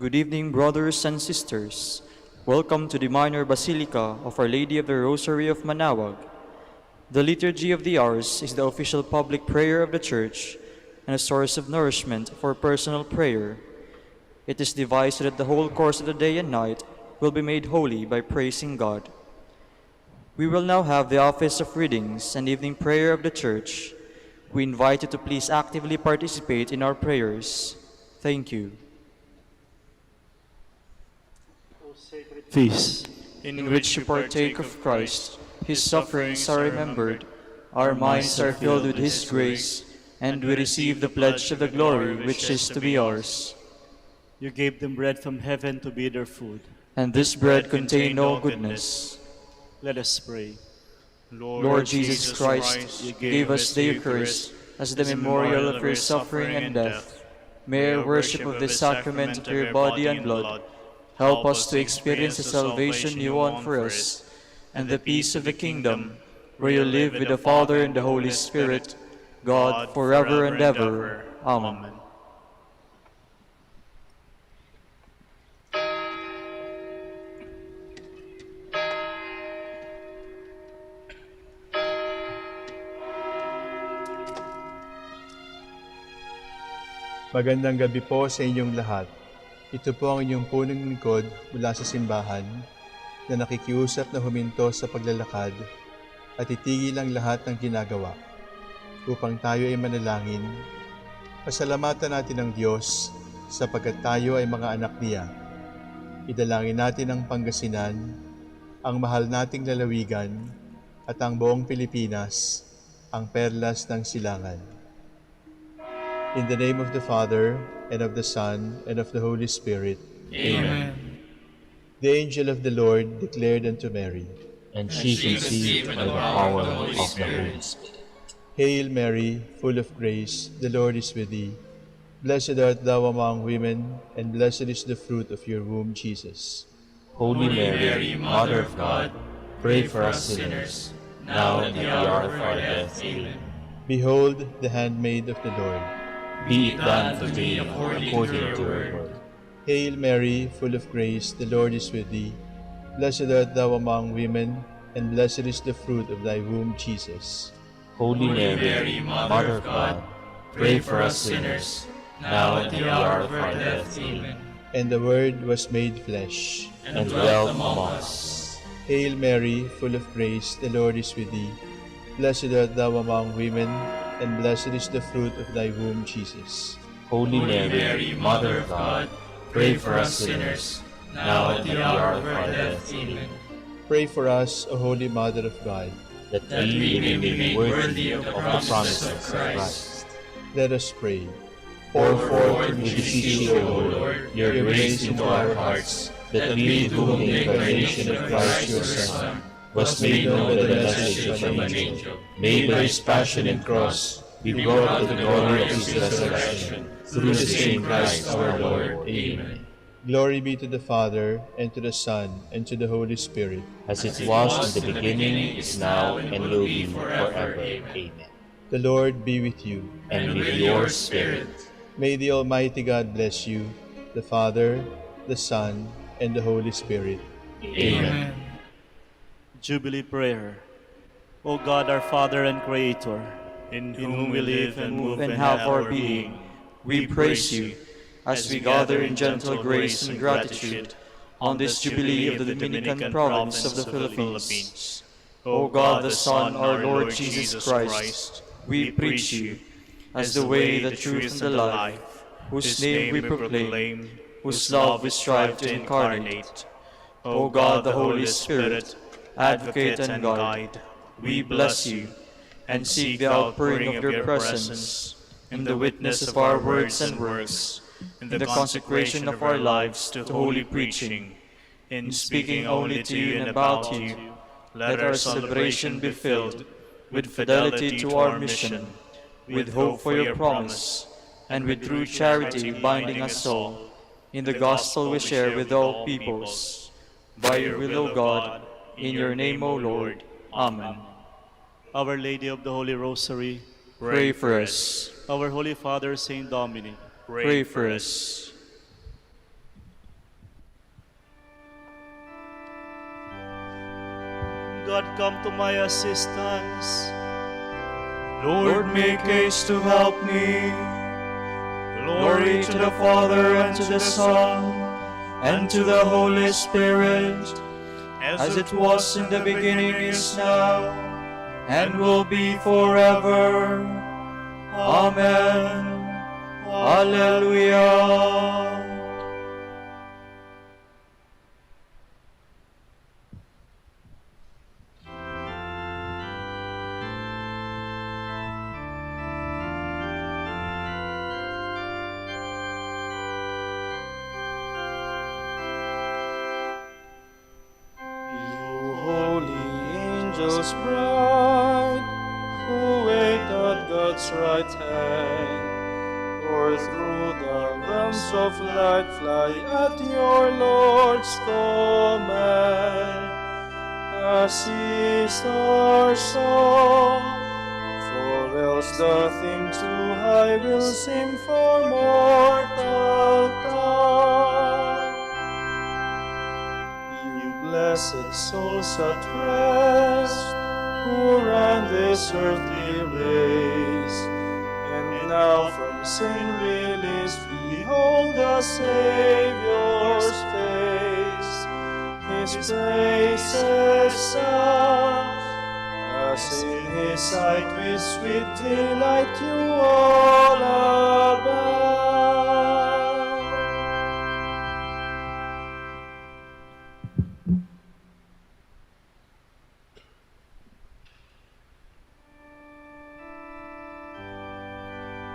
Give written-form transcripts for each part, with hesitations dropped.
Good evening, brothers and sisters. Welcome to the Minor Basilica of Our Lady of the Rosary of Manaoag. The Liturgy of the Hours is the official public prayer of the Church and a source of nourishment for personal prayer. It is devised so that the whole course of the day and night will be made holy by praising God. We will now have the office of readings and evening prayer of the Church. We invite you to please actively participate in our prayers. Thank you. Feast, in which we partake of Christ, His sufferings are remembered, our minds are filled with His grace, and we receive the pledge of the glory which is to be ours. you gave them bread from heaven to be their food. And this bread contained no goodness. Let us pray. Lord Jesus Christ, you gave us the Eucharist as the memorial of your suffering and death. May our worship of this sacrament of your body and blood help us to experience the salvation you won for us, and the peace of the kingdom, where you live with the Father and the Holy Spirit, God, forever and ever. Amen. Magandang gabi po sa inyong lahat. Ito po ang inyong punong lingkod mula sa simbahan na nakikiusap na huminto sa paglalakad at itigil ang lahat ng ginagawa upang tayo ay manalangin. Pasalamatan natin ang Diyos sapagkat tayo ay mga anak niya. Idalangin natin ang Pangasinan, ang mahal nating lalawigan at ang buong Pilipinas, ang perlas ng silangan. In the name of the Father, and of the Son, and of the Holy Spirit. Amen. The angel of the Lord declared unto Mary, And she conceived by the power of the Holy Spirit. Hail Mary, full of grace, the Lord is with thee. Blessed art thou among women, and blessed is the fruit of your womb, Jesus. Holy Mary, Mother of God, pray for us sinners, now and at the hour of our death. Amen. Behold the handmaid of the Lord. Be it done to me according to your word. Hail Mary, full of grace, the Lord is with thee. Blessed art thou among women, and blessed is the fruit of thy womb, Jesus. Holy Mary, Mother of God, pray for us sinners, now and at the hour of our death. Amen. And the Word was made flesh, and dwelt among us. Hail Mary, full of grace, the Lord is with thee. Blessed art thou among women, and blessed is the fruit of thy womb, Jesus. Holy Mary, Mother of God, pray for us sinners, now and at the hour of our death. Amen. Pray for us, O Holy Mother of God, that we may be made worthy of the promises of Christ. Let us pray. Pour forth, we beseech you, O Lord, your grace into our hearts, that we, to whom the incarnation of Christ your Son was made known by the message of an angel, made by his passion and cross, be brought to the glory of his resurrection, through the same Christ our Lord. Amen. Glory be to the Father, and to the Son, and to the Holy Spirit. As it was in the beginning, is now, and will be forever. Amen. The Lord be with you. And with your spirit. May the Almighty God bless you, the Father, the Son, and the Holy Spirit. Amen. Jubilee Prayer. O God, our Father and Creator, in whom we live and move and have our being, we praise you as we gather in gentle grace and gratitude on this Jubilee of the Dominican province of the Philippines. O God, the Son, our Lord Jesus Christ, we preach you as the way, the truth, and the life, whose name we proclaim, whose love we strive to incarnate. O God, the Holy Spirit, Advocate and Guide, we bless you and seek the outpouring of your presence in the witness of our words and works, in the consecration of our lives to holy preaching, in speaking only to you and about you. Let our celebration be filled with fidelity to our mission, with hope for your promise, and with true charity binding us all in the gospel we share with all peoples. By your will, O God, in your name, O Lord. Amen. Our Lady of the Holy Rosary, Pray for us. our Holy Father, Saint Dominic, Pray for us. God, come to my assistance. Lord, make haste to help me. Glory to the Father, and to the Son, and to the Holy Spirit, as it was in the beginning, is now, and will be forever. Amen. Alleluia. You holy angels bright, who wait at God's right hand, or through the realms of light fly at your Lord's command. Assist our song, for else the theme too high will seem for mortal tongue. You blessed souls at rest, who ran this earthly race, and now from sin released, behold the Savior's face. His praises sound, as in His sight with sweet delight you all abound.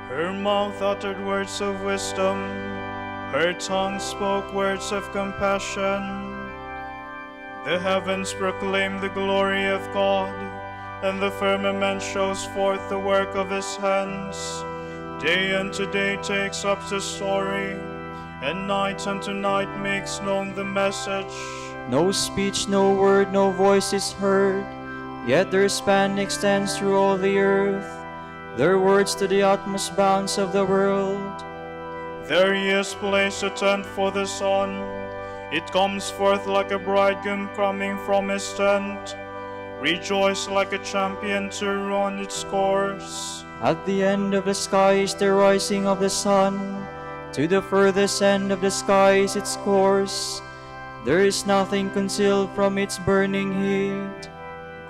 Her mouth uttered words of wisdom, her tongue spoke words of compassion. The heavens proclaim the glory of God, and the firmament shows forth the work of His hands. Day unto day takes up the story, and night unto night makes known the message. No speech, no word, no voice is heard, yet their span extends through all the earth, their words to the utmost bounds of the world. There He has placed a tent for the sun. It comes forth like a bridegroom coming from his tent. Rejoice like a champion to run its course. At the end of the sky is the rising of the sun. To the furthest end of the sky is its course. There is nothing concealed from its burning heat.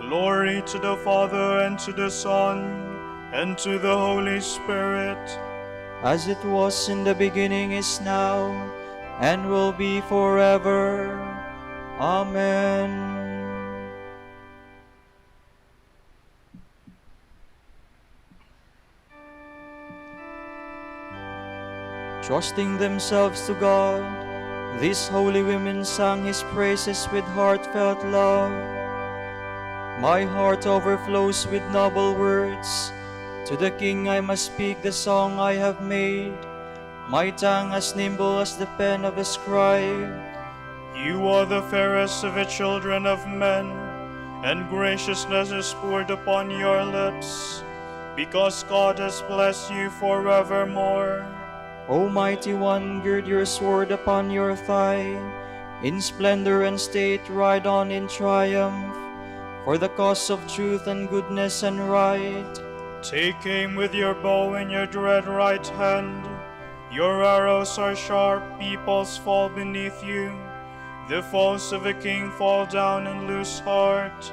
Glory to the Father, and to the Son, and to the Holy Spirit. As it was in the beginning, is now, and will be forever. Amen. Trusting themselves to God, these holy women sang His praises with heartfelt love. My heart overflows with noble words. To the King I must speak the song I have made, my tongue as nimble as the pen of a scribe. You are the fairest of the children of men, and graciousness is poured upon your lips, because God has blessed you forevermore. O mighty one, gird your sword upon your thigh. In splendor and state ride on in triumph, for the cause of truth and goodness and right. Take aim with your bow in your dread right hand. Your arrows are sharp, peoples fall beneath you. The foes of a king fall down and lose heart.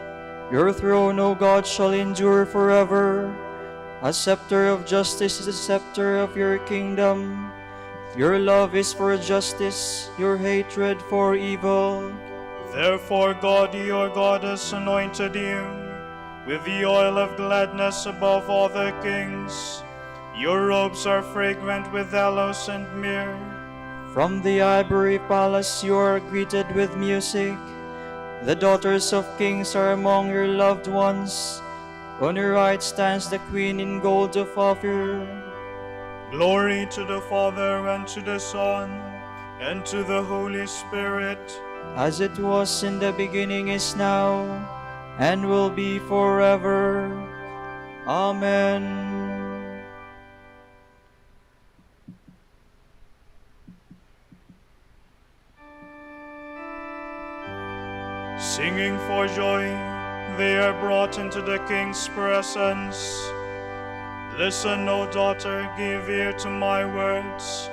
Your throne, O God, shall endure forever. A scepter of justice is the scepter of your kingdom. Your love is for justice, your hatred for evil. Therefore God, your God, has anointed you with the oil of gladness above all the kings. Your robes are fragrant with aloes and myrrh. From the ivory palace you are greeted with music. The daughters of kings are among your loved ones. On your right stands the queen in gold of Ophir. Glory to the Father, and to the Son, and to the Holy Spirit. As it was in the beginning, is now, and will be forever. Amen. Singing for joy, they are brought into the king's presence. Listen, O daughter, give ear to my words.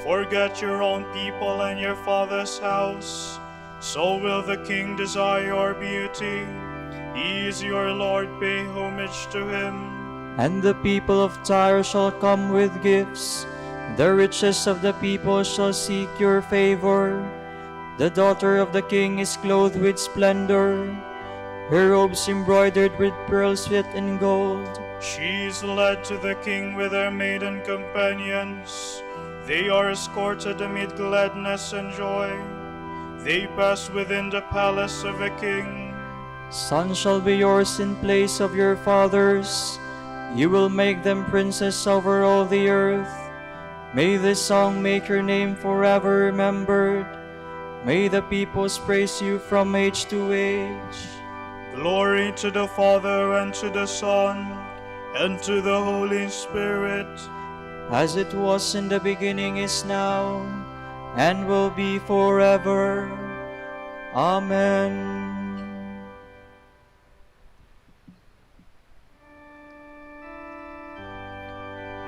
Forget your own people and your father's house. So will the king desire your beauty. He is your Lord, pay homage to him. And the people of Tyre shall come with gifts. The richest of the people shall seek your favor. The daughter of the king is clothed with splendor, her robes embroidered with pearls fit in gold. She is led to the king with her maiden companions. They are escorted amid gladness and joy. They pass within the palace of a king. Sons shall be yours in place of your fathers. You will make them princes over all the earth. May this song make your name forever remembered. May the peoples praise you from age to age. Glory to the Father, and to the Son, and to the Holy Spirit. As it was in the beginning, is now, and will be forever. Amen.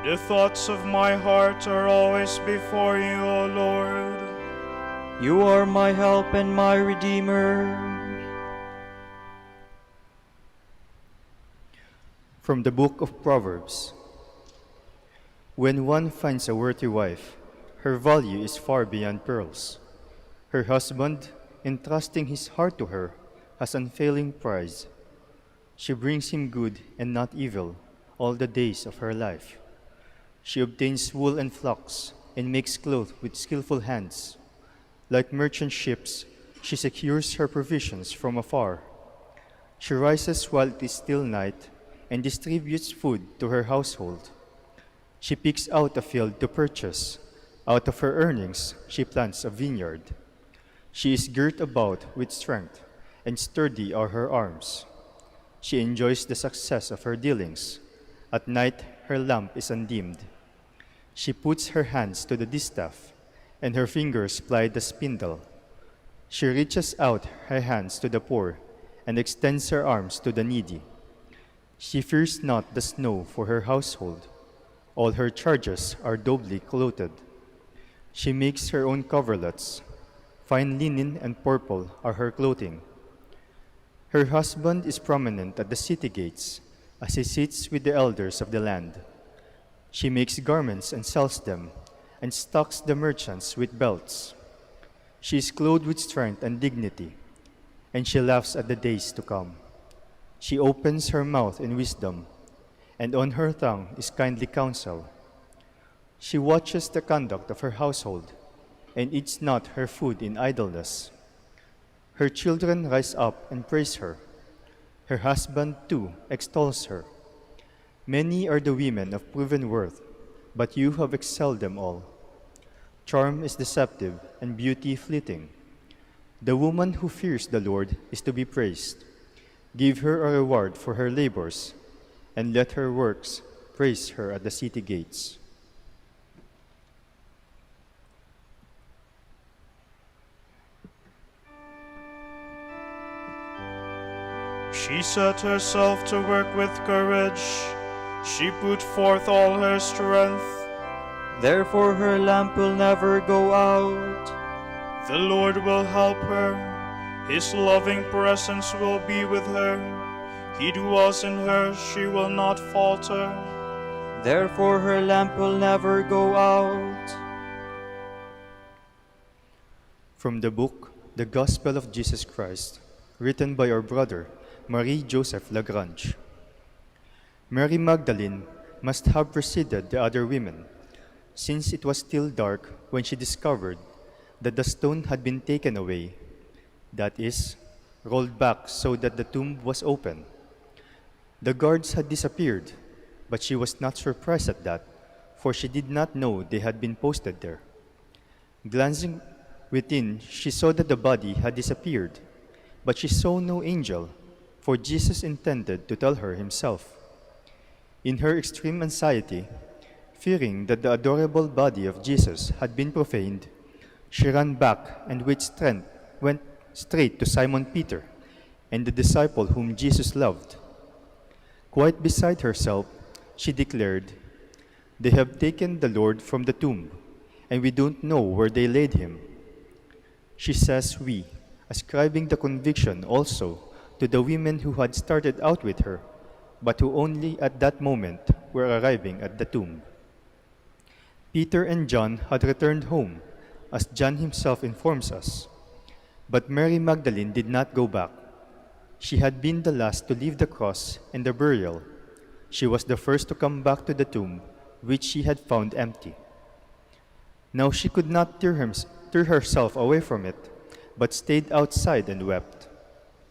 The thoughts of my heart are always before you, O Lord. You are my help and my Redeemer. From the book of Proverbs. When one finds a worthy wife, her value is far beyond pearls. Her husband, entrusting his heart to her, has unfailing prize. She brings him good and not evil all the days of her life. She obtains wool and flocks and makes clothes with skillful hands. Like merchant ships, she secures her provisions from afar. She rises while it is still night and distributes food to her household. She picks out a field to purchase. Out of her earnings, she plants a vineyard. She is girt about with strength, and sturdy are her arms. She enjoys the success of her dealings. At night, her lamp is undimmed. She puts her hands to the distaff, and her fingers ply the spindle. She reaches out her hands to the poor, and extends her arms to the needy. She fears not the snow for her household. All her charges are doubly clothed. She makes her own coverlets. Fine linen and purple are her clothing. Her husband is prominent at the city gates, as he sits with the elders of the land. She makes garments and sells them, and stocks the merchants with belts. She is clothed with strength and dignity, and she laughs at the days to come. She opens her mouth in wisdom, and on her tongue is kindly counsel. She watches the conduct of her household, and eats not her food in idleness. Her children rise up and praise her. Her husband, too, extols her. Many are the women of proven worth, but you have excelled them all. Charm is deceptive, and beauty fleeting. The woman who fears the Lord is to be praised. Give her a reward for her labors, and let her works praise her at the city gates. She set herself to work with courage. She put forth all her strength. Therefore her lamp will never go out. The Lord will help her. His loving presence will be with her. He dwells in her, she will not falter. Therefore her lamp will never go out. From the book, The Gospel of Jesus Christ, written by our brother, Marie-Joseph Lagrange. Mary Magdalene must have preceded the other women, since it was still dark when she discovered that the stone had been taken away, that is, rolled back so that the tomb was open. The guards had disappeared, but she was not surprised at that, for she did not know they had been posted there. Glancing within, she saw that the body had disappeared, but she saw no angel, for Jesus intended to tell her himself. In her extreme anxiety, fearing that the adorable body of Jesus had been profaned, she ran back and with strength went straight to Simon Peter and the disciple whom Jesus loved. Quite beside herself, she declared, "They have taken the Lord from the tomb, and we don't know where they laid him." She says we, ascribing the conviction also to the women who had started out with her, but who only at that moment were arriving at the tomb. Peter and John had returned home, as John himself informs us. But Mary Magdalene did not go back. She had been the last to leave the cross and the burial. She was the first to come back to the tomb, which she had found empty. Now she could not tear herself away from it, but stayed outside and wept.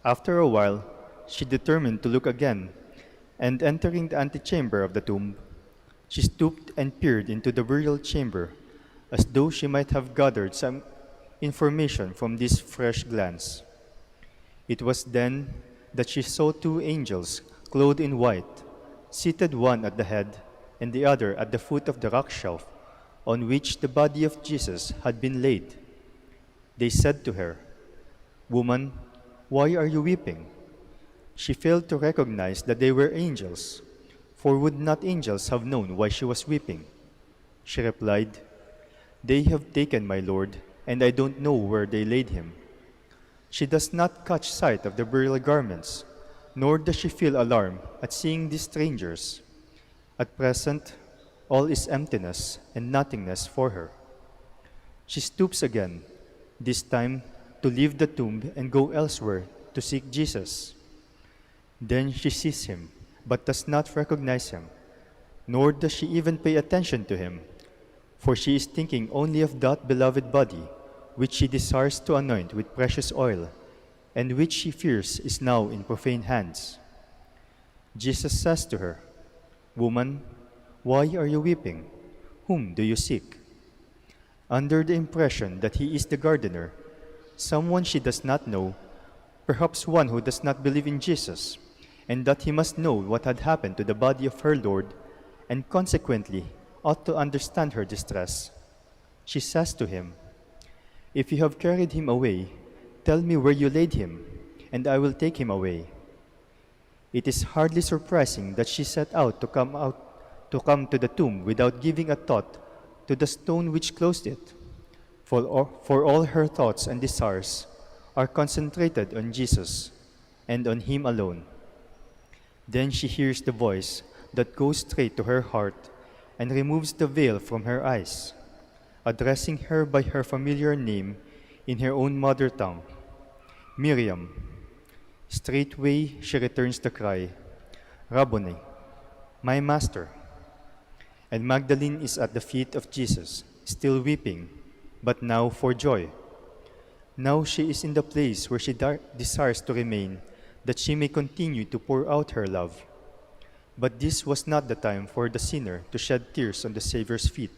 After a while, she determined to look again, and entering the antechamber of the tomb, she stooped and peered into the burial chamber, as though she might have gathered some information from this fresh glance. It was then that she saw two angels clothed in white, seated one at the head and the other at the foot of the rock shelf on which the body of Jesus had been laid. They said to her, "Woman, why are you weeping?" She failed to recognize that they were angels, for would not angels have known why she was weeping? She replied, "They have taken my Lord, and I don't know where they laid him." She does not catch sight of the burial garments, nor does she feel alarm at seeing these strangers. At present, all is emptiness and nothingness for her. She stoops again, this time to leave the tomb and go elsewhere to seek Jesus. Then she sees him, but does not recognize him, nor does she even pay attention to him, for she is thinking only of that beloved body, which she desires to anoint with precious oil, and which she fears is now in profane hands. Jesus says to her, "Woman, why are you weeping? Whom do you seek?" Under the impression that he is the gardener, someone she does not know, perhaps one who does not believe in Jesus, and that he must know what had happened to the body of her Lord, and consequently ought to understand her distress, she says to him, "If you have carried him away, tell me where you laid him, and I will take him away." It is hardly surprising that she set out to come to the tomb without giving a thought to the stone which closed it, for all her thoughts and desires are concentrated on Jesus and on him alone. Then she hears the voice that goes straight to her heart and removes the veil from her eyes, addressing her by her familiar name in her own mother tongue, "Miriam." Straightway she returns the cry, "Rabboni," my master. And Magdalene is at the feet of Jesus, still weeping, but now for joy. Now she is in the place where she desires to remain, that she may continue to pour out her love. But this was not the time for the sinner to shed tears on the Savior's feet.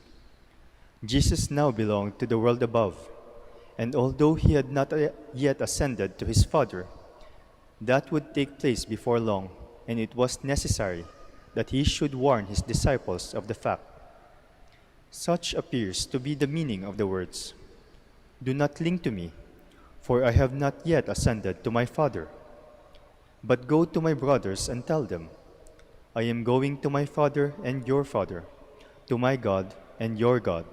Jesus now belonged to the world above, and although he had not yet ascended to his Father, that would take place before long, and it was necessary that he should warn his disciples of the fact. Such appears to be the meaning of the words, "Do not cling to me, for I have not yet ascended to my Father. But go to my brothers and tell them, I am going to my Father and your Father, to my God and your God."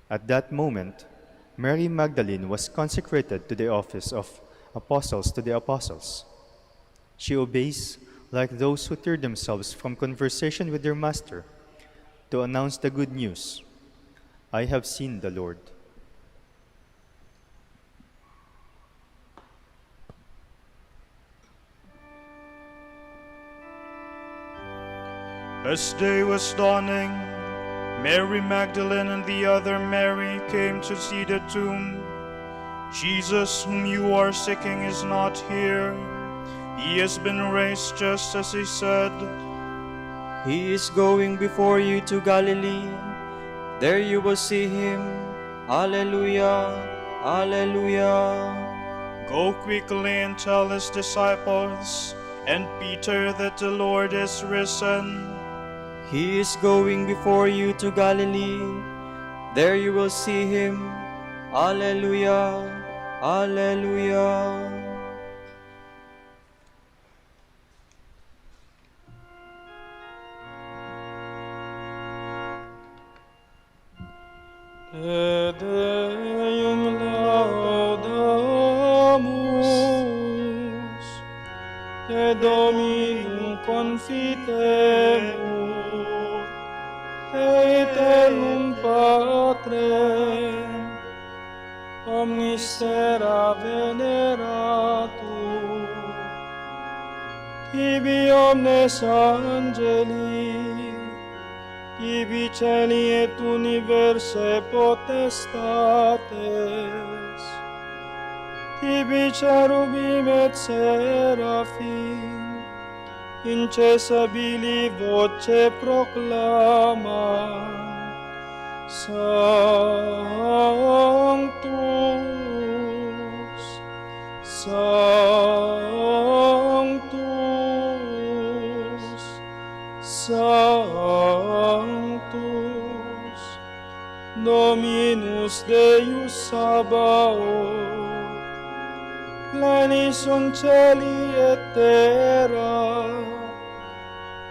At that moment, Mary Magdalene was consecrated to the office of apostles to the apostles. She obeys like those who tear themselves from conversation with their master to announce the good news, "I have seen the Lord." As day was dawning, Mary Magdalene and the other Mary came to see the tomb. Jesus, whom you are seeking, is not here. He has been raised just as he said. He is going before you to Galilee. There you will see him. Alleluia, alleluia. Go quickly and tell his disciples and Peter that the Lord is risen. He is going before you to Galilee. There you will see him. Alleluia, alleluia. Dominum confitemur, eternum Patrem, omnis terra veneratur, tibi omnes angeli, tibi celi et universae potestates, tibi cherubim et seraphim, incessabili voce proclamant, Sanctus, Sanctus, Sanctus, Dominus Deus Sabaoth, pleni sunt celi et terra,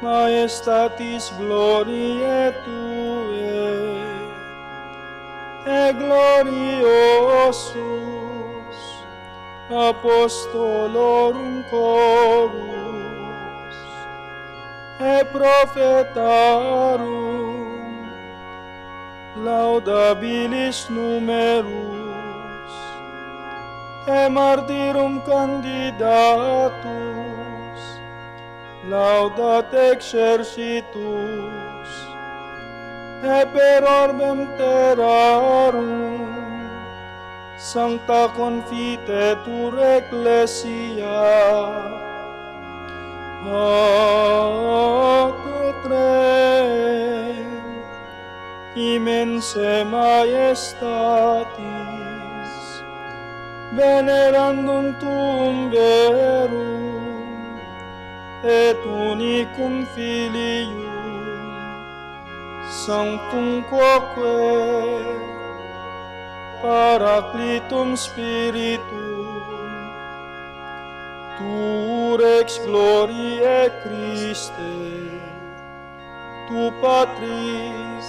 maestatis gloriae Tue, e gloriosus apostolorum chorus, e prophetarum laudabilis numerus, e martyrum candidatus laudat exercitus, e per orbem terrarum sancta confitetur ecclesia, Patrem immense maestatis, venerandum tuum verum et unicum Filium, sanctum quoque Paraclitum Spiritum, tu rex gloriae Christe, tu Patris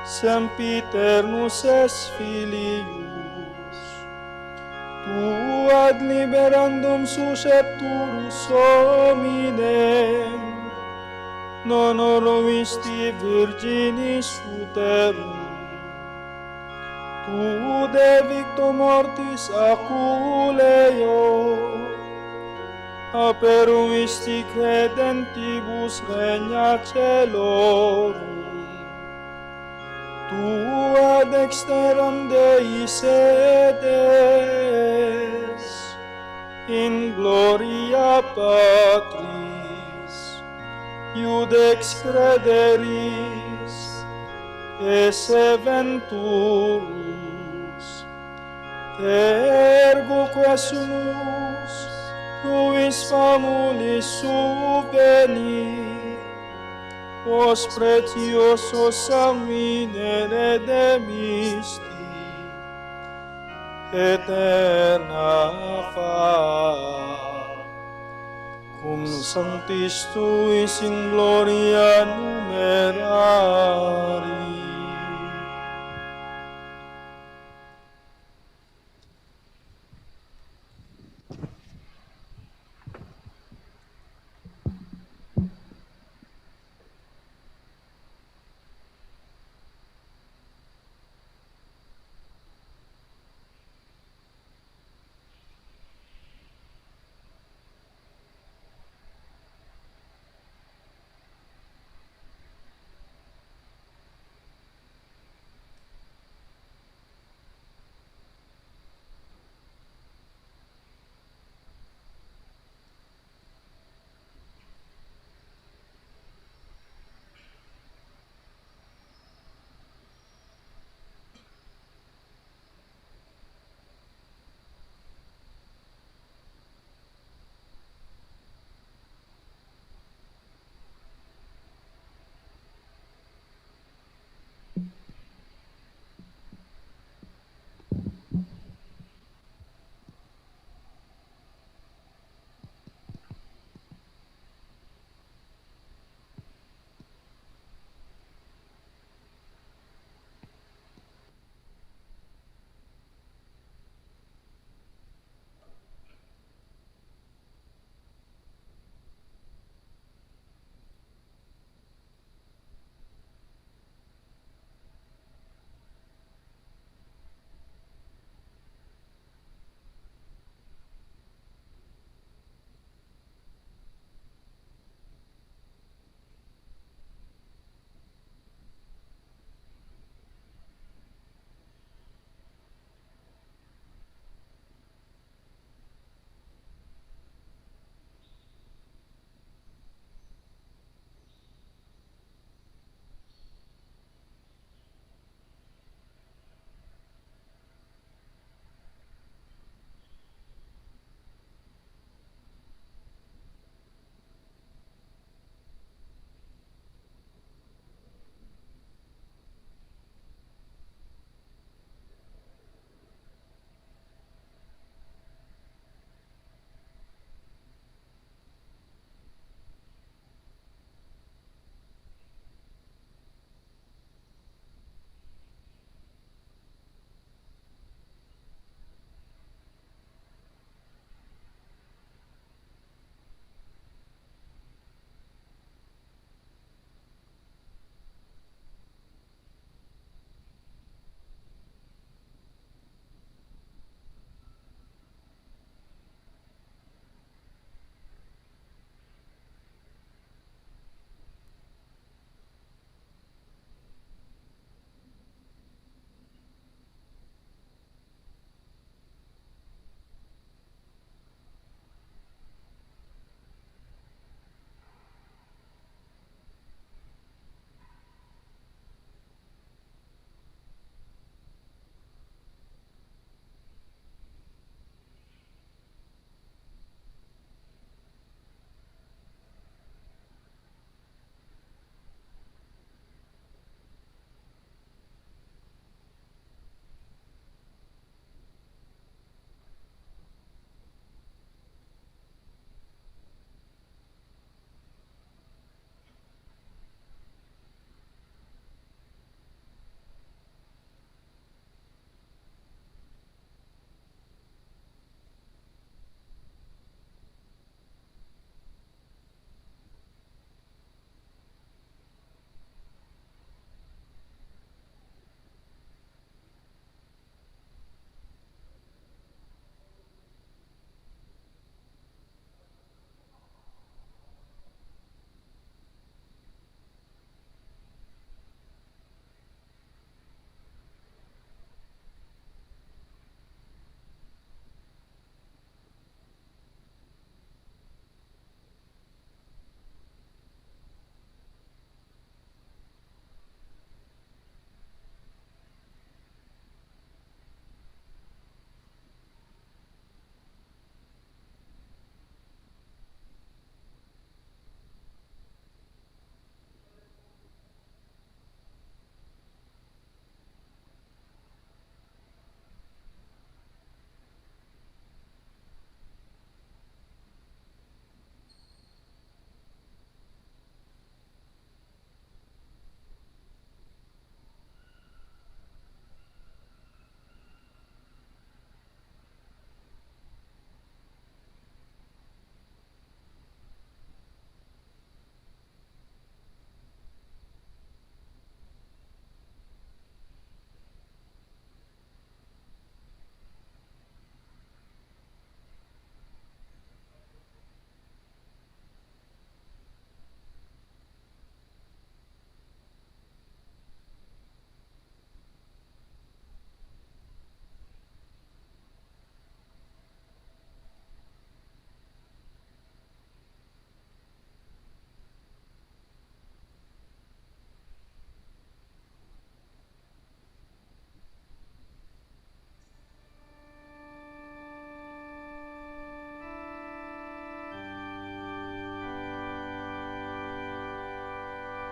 sempiternus es Filius, tu ad liberandum suscepturus hominem non orovisti virginis uterum, tu de victo mortis aculeo aperuisti credentibus regna celorum, tu ad exteram Dei sedes, in gloria Patris, iudex crederis, esse venturus, ergo quesumus tuis famulis subveni, os preciosos sanguine redemisti, eterna fama, cum sanctis tuis in gloria numerari.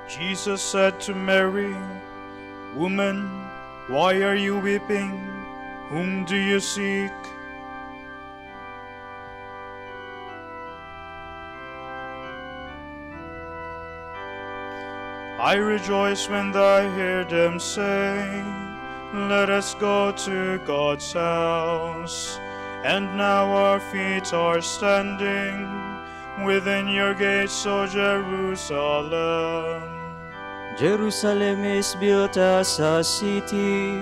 Jesus said to Mary, "Woman, why are you weeping? Whom do you seek?" I rejoice when I hear them say, "Let us go to God's house." And now our feet are standing within your gates, O Jerusalem. Jerusalem is built as a city,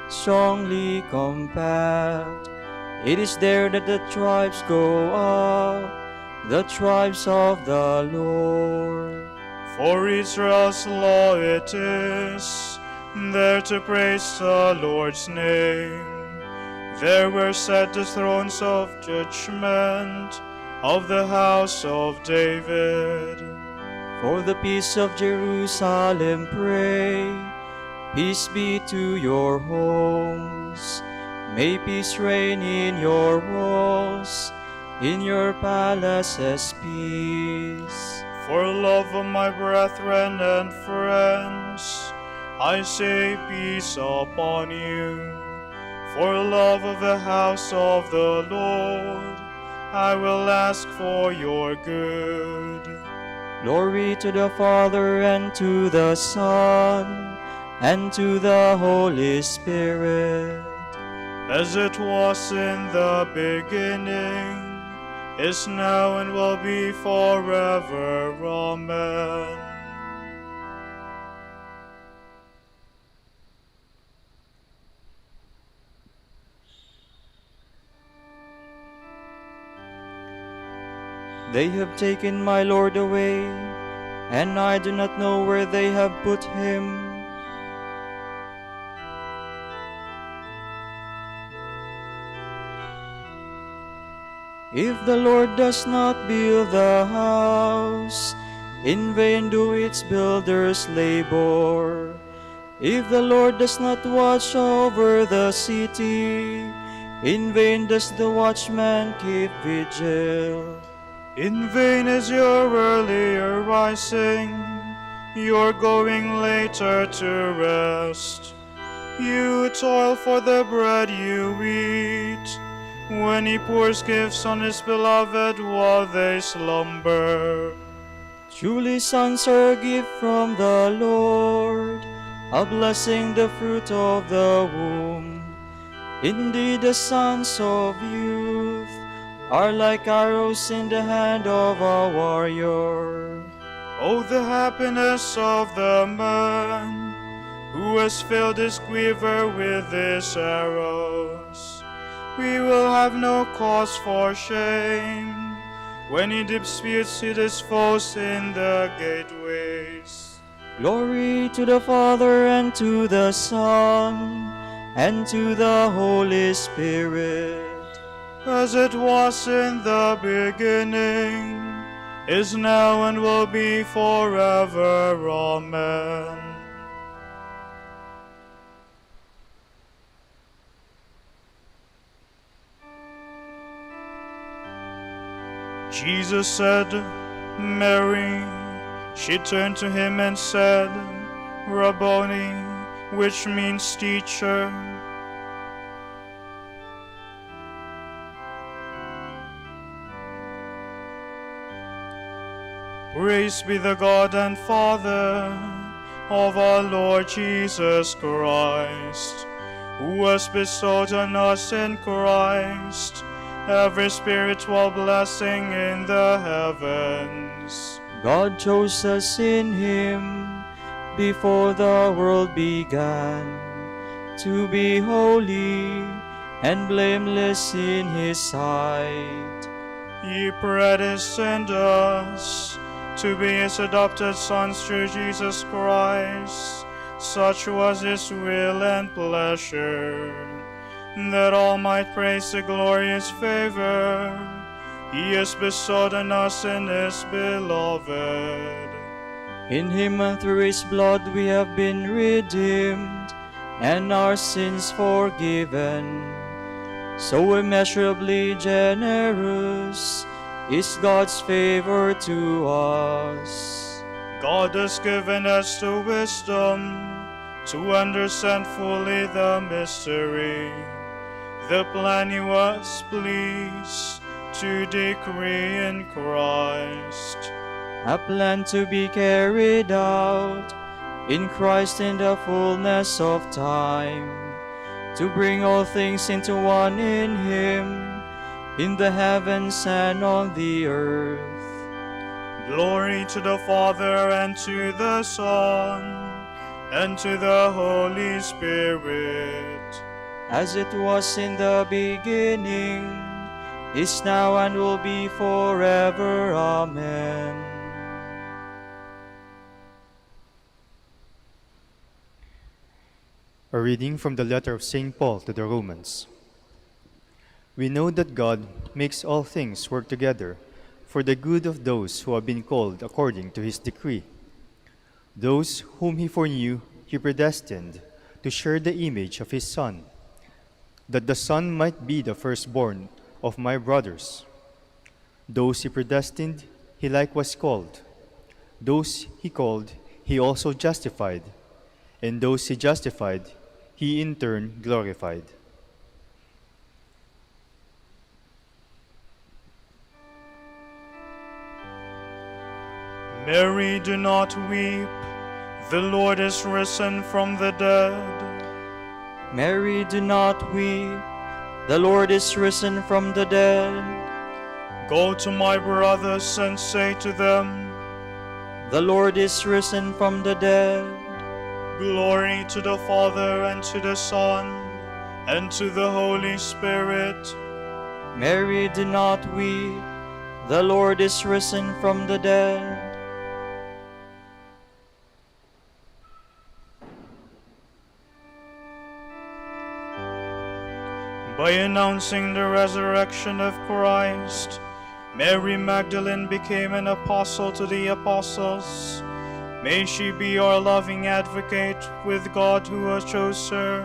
strongly compact. It is there that the tribes go up, the tribes of the Lord. For Israel's law it is, there to praise the Lord's name. There were set the thrones of judgment of the house of David. For the peace of Jerusalem pray, peace be to your homes. May peace reign in your walls, in your palaces peace. For love of my brethren and friends, I say peace upon you. For love of the house of the Lord, I will ask for your good. Glory to the Father, and to the Son, and to the Holy Spirit. As it was in the beginning, is now, and will be forever. Amen. They have taken my Lord away, and I do not know where they have put him. If the Lord does not build the house, in vain do its builders labor. If the Lord does not watch over the city, in vain does the watchman keep vigil. In vain is your earlier rising, your going later to rest. You toil for the bread you eat, when he pours gifts on his beloved while they slumber. Truly sons are a gift from the Lord, a blessing the fruit of the womb. Indeed the sons of youth are like arrows in the hand of a warrior. Oh, the happiness of the man who has filled his quiver with his arrows. We will have no cause for shame when he disputes with his foes in the gateways. Glory to the Father, and to the Son, and to the Holy Spirit. As it was in the beginning, is now, and will be forever. Amen. Jesus said, "Mary." She turned to him and said, "Rabboni," which means teacher. Praise be the God and Father of our Lord Jesus Christ, who has bestowed on us in Christ every spiritual blessing in the heavens. God chose us in him before the world began, to be holy and blameless in his sight. He predestined us to be his adopted sons through Jesus Christ. Such was his will and pleasure, that all might praise the glorious favor he has bestowed on us in his beloved. In him and through his blood we have been redeemed, and our sins forgiven. So immeasurably generous is God's favor to us. God has given us the wisdom to understand fully the mystery, the plan He was pleased to decree in Christ. A plan to be carried out in Christ in the fullness of time, to bring all things into one in Him, in the heavens and on the earth. Glory to the Father, and to the Son, and to the Holy Spirit, as it was in the beginning, is now, and will be forever. Amen. A reading from the letter of St. Paul to the Romans. We know that God makes all things work together for the good of those who have been called according to His decree. Those whom He foreknew, He predestined to share the image of His Son, that the Son might be the firstborn of my brothers. Those He predestined, He likewise called. Those He called, He also justified. And those He justified, He in turn glorified. Mary, do not weep. The Lord is risen from the dead. Mary, do not weep. The Lord is risen from the dead. Go to my brothers and say to them, The Lord is risen from the dead. Glory to the Father, and to the Son, and to the Holy Spirit. Mary, do not weep. The Lord is risen from the dead. By announcing the resurrection of Christ, Mary Magdalene became an apostle to the apostles. May she be our loving advocate with God who has chosen her.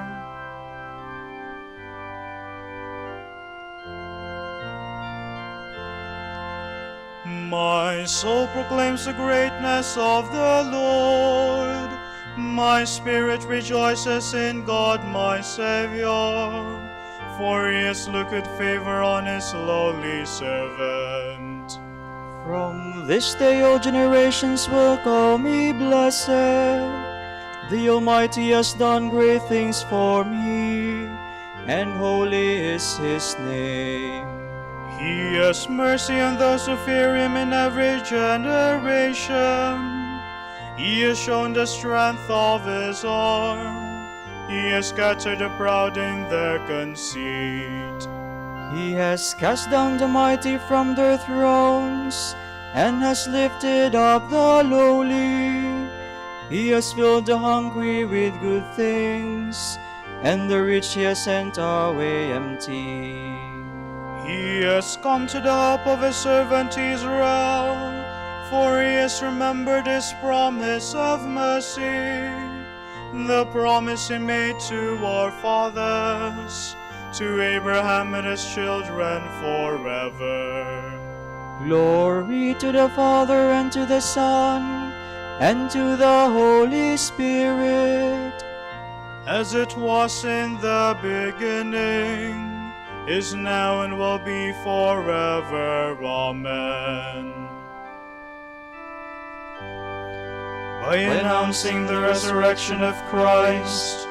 My soul proclaims the greatness of the Lord. My spirit rejoices in God my Savior, for He has looked with favor on His lowly servant. From this day all generations will call me blessed. The Almighty has done great things for me, and holy is His name. He has mercy on those who fear Him in every generation. He has shown the strength of His arm. He has scattered the proud in their conceit. He has cast down the mighty from their thrones, and has lifted up the lowly. He has filled the hungry with good things, and the rich He has sent away empty. He has come to the help of His servant Israel, for He has remembered His promise of mercy, the promise He made to our fathers, to Abraham and his children forever. Glory to the Father, and to the Son, and to the Holy Spirit, as it was in the beginning, is now, and will be forever. Amen. By announcing the resurrection of Christ,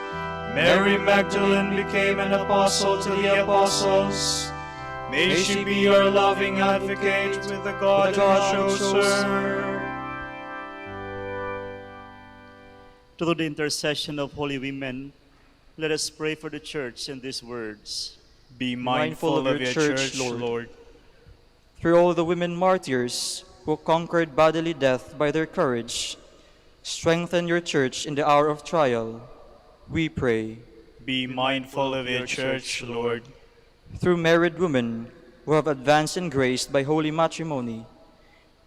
Mary Magdalene became an apostle to the apostles. May she be our loving advocate with the God who chose her. Through the intercession of holy women, let us pray for the Church in these words. Be mindful of your church, Lord. Through all the women martyrs who conquered bodily death by their courage, strengthen your church in the hour of trial, we pray. Be mindful of your church, Lord. Through married women who have advanced in grace by holy matrimony,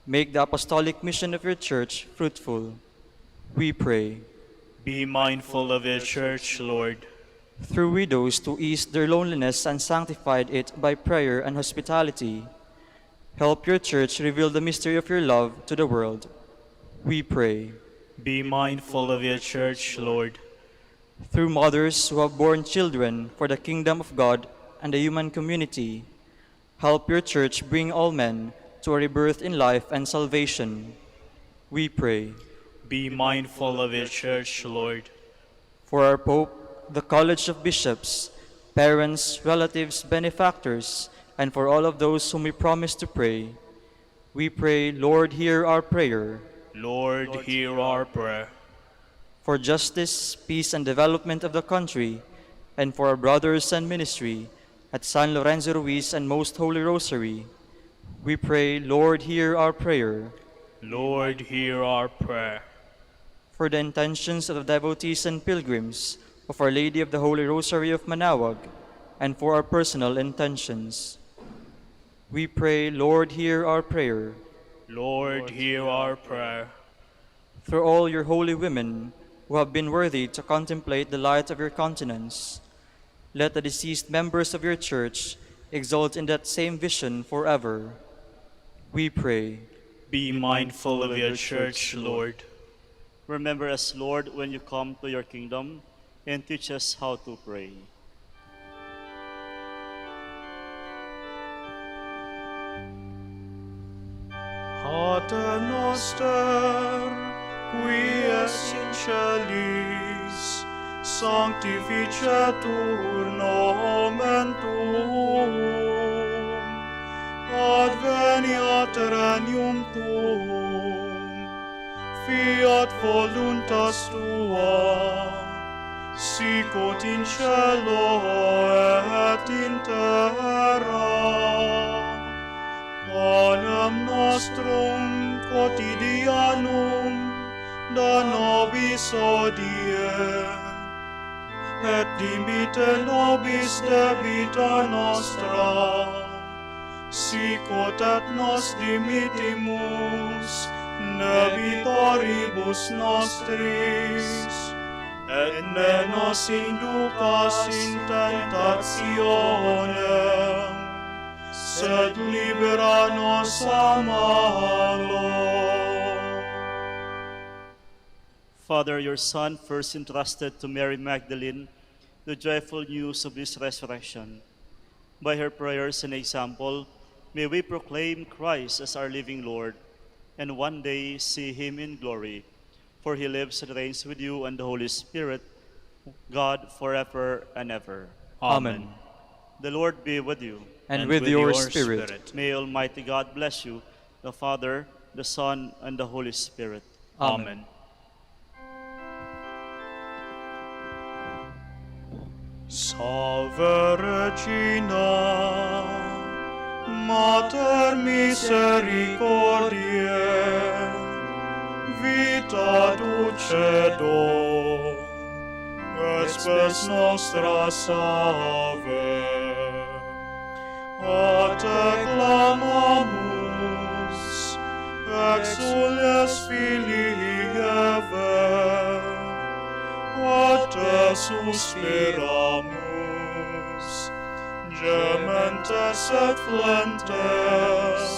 make the apostolic mission of your church fruitful, we pray. Be mindful of your church, Lord. Through widows who eased their loneliness and sanctified it by prayer and hospitality, help your church reveal the mystery of your love to the world, we pray. Be mindful of your church, Lord. Through mothers who have borne children for the kingdom of God and the human community, help your church bring all men to a rebirth in life and salvation, we pray. Be mindful of your church, Lord. For our Pope, the College of Bishops, parents, relatives, benefactors, and for all of those whom we promise to pray, we pray, Lord, hear our prayer. Lord, hear our prayer. For justice, peace, and development of the country, and for our brothers and ministry at San Lorenzo Ruiz and Most Holy Rosary, we pray, Lord, hear our prayer. Lord, hear our prayer. For the intentions of the devotees and pilgrims of Our Lady of the Holy Rosary of Manaoag, and for our personal intentions, we pray, Lord, hear our prayer. Lord, hear our prayer. Through all your holy women who have been worthy to contemplate the light of your countenance, let the deceased members of your church exult in that same vision forever. We pray. Be mindful of your church, Lord. Remember us, Lord, when you come to your kingdom, and teach us how to pray. Pater noster, qui es in celis, sanctificetur nomen tuum, adveniat regnum tuum, fiat voluntas tua, sicut in cielo et in terra. Panem nostrum quotidianum da nobis hodie, et dimitte nobis debita nostra, sicut et nos dimittimus debitoribus nostris, et ne nos inducas in tentationem, sed libera nos a malo. Father, your Son first entrusted to Mary Magdalene the joyful news of his resurrection. By her prayers and example, may we proclaim Christ as our living Lord, and one day see him in glory. For he lives and reigns with you and the Holy Spirit, God forever and ever. Amen. The Lord be with you. And with your spirit. May Almighty God bless you, the Father, the Son, and the Holy Spirit. Amen. Salve Regina, Mater misericordiae, vita dulcedo, et spes nostra salve. A te clamamus, exules filii Eve, a te suspiramus, gementes et flentes,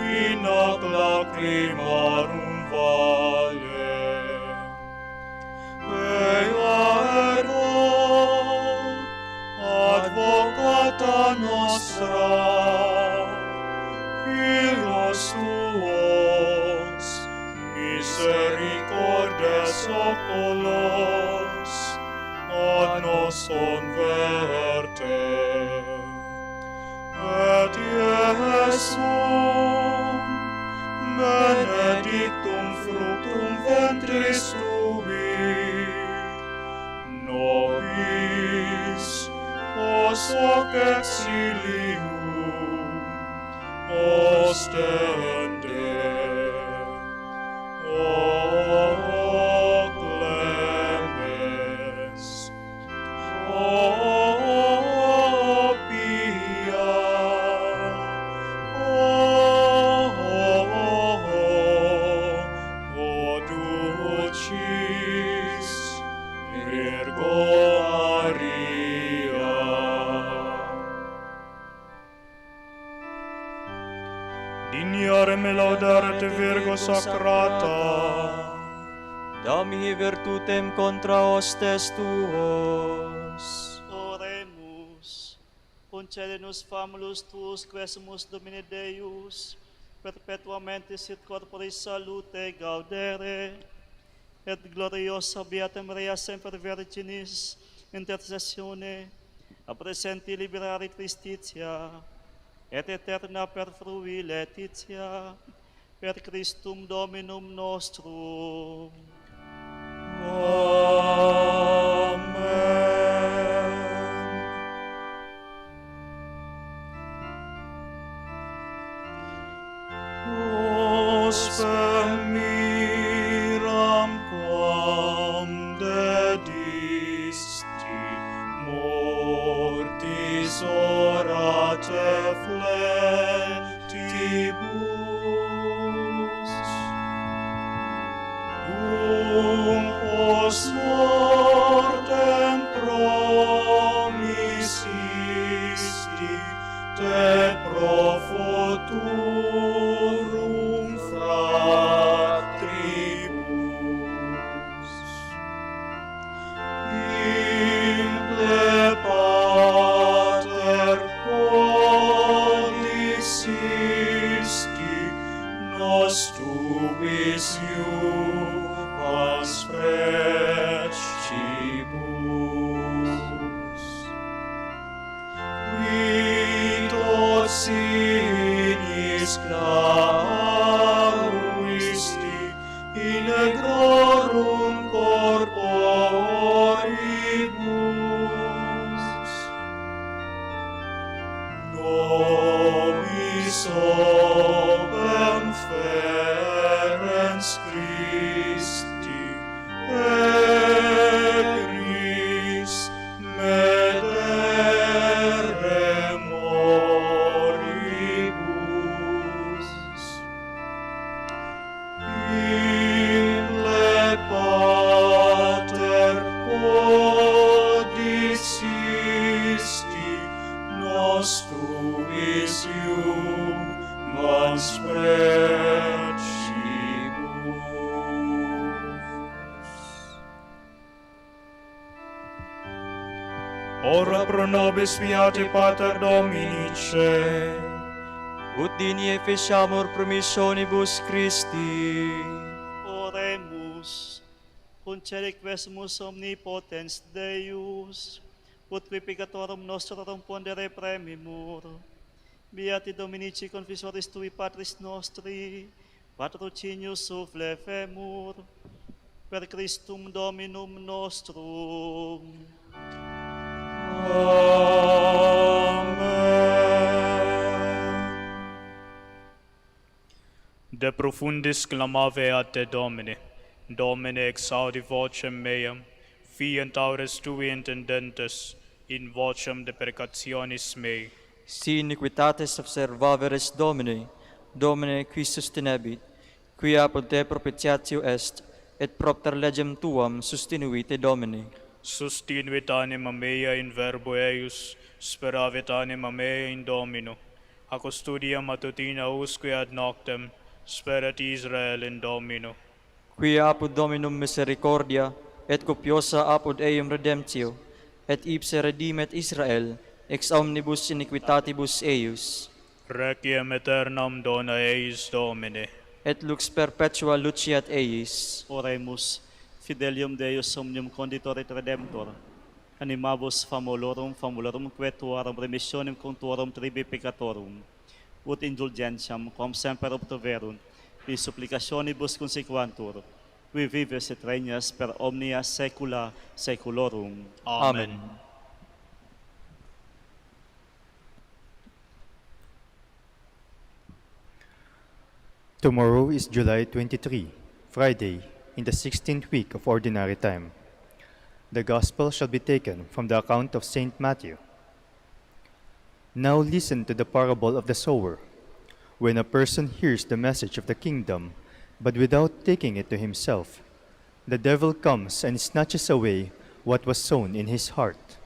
in hoc lacrimarum vale. Ea ergo, advocata nostra, illos tuos, misericordes oculos, ad nos converte. Et Iesum, benedictum fructum ventris tui, nobis, os hoc exilium, ostende. O clemens, O pia, O dulcis Virgo Maria. Digniorem et Virgo sacrata, Damihi virtutem contra hostes tuos. Oremus. Concede-nos famulus tuus, quesumus Domine Deus, perpetuamente sit corporis salute gaudere, et gloriosa Beata Maria semper Virginis, intercessione, a presenti liberari tristitia, et eterna perfrui letitia, per Christum Dominum nostrum. Ospem miram quam dedisti, mortis orate fletibus. Dum post mortem promisisti, te pro futurum fratribus. Imple pater codicisti, nos tuis iuvas precibus. Qui tot sinis claruisti, in negrorum corporibus. Nobis opem ferens Christi, egris medere moribus. Imple pater codicisti, nos tuis iuvas precibus. Ora pro nobis fiat Pater Dominice, Ut dini efficiamur promissionibus Christi. Oremus. Concede quesumus omnipotens Deus, ut pecatorum nostrum pondere premimur. Beati Dominici confisoris tui Patris nostri, patrocinius sufflefemur, per Christum Dominum nostrum. De profundis clamaveat te Domine, Domine exaudi vocem meam, fiant aures tui intendentes, in vocem deprecationis mei. Si iniquitates observaveres Domine, Domine qui sustenebit, qui apud te propitiatio est, et propter legem tuam sustinuit te Domine. Sustinuit anima mea in verbo eius, speravit anima mea in Domino. A custodia matutina usque ad noctem, sperat Israel in Domino. Qui apud Dominum misericordia, et copiosa apud eum redemptio, et ipse redimet Israel, ex omnibus iniquitatibus eius, Requiem aeternam dona eis Domine. et lux perpetua luciat eis. Oremus, fidelium Deus omnium conditor et redemptor, animabus famulorum quetuarum remissionem contuorum tribi peccatorum, ut indulgentiam quam semper obtuverunt, vi supplicationibus consequantur, qui vives et regnas per omnia saecula saeculorum. Amen. Tomorrow is July 23, Friday, in the 16th week of Ordinary Time. The Gospel shall be taken from the account of St. Matthew. Now listen to the parable of the sower. When a person hears the message of the kingdom, but without taking it to himself, the devil comes and snatches away what was sown in his heart.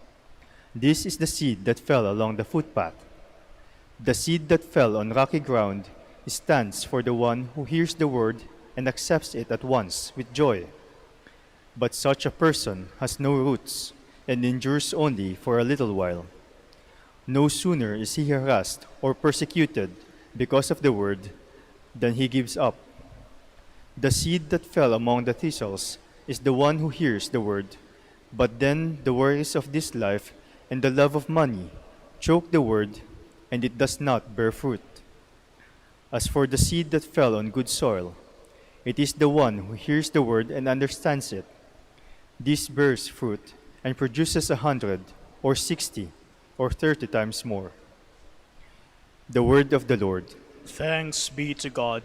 This is the seed that fell along the footpath. The seed that fell on rocky ground stands for the one who hears the word and accepts it at once with joy. But such a person has no roots and endures only for a little while. No sooner is he harassed or persecuted because of the word than he gives up. The seed that fell among the thistles is the one who hears the word, but then the worries of this life and the love of money choke the word, and it does not bear fruit. As for the seed that fell on good soil, it is the one who hears the word and understands it. This bears fruit and produces 100 or 60 or 30 times more. The word of the Lord. Thanks be to God.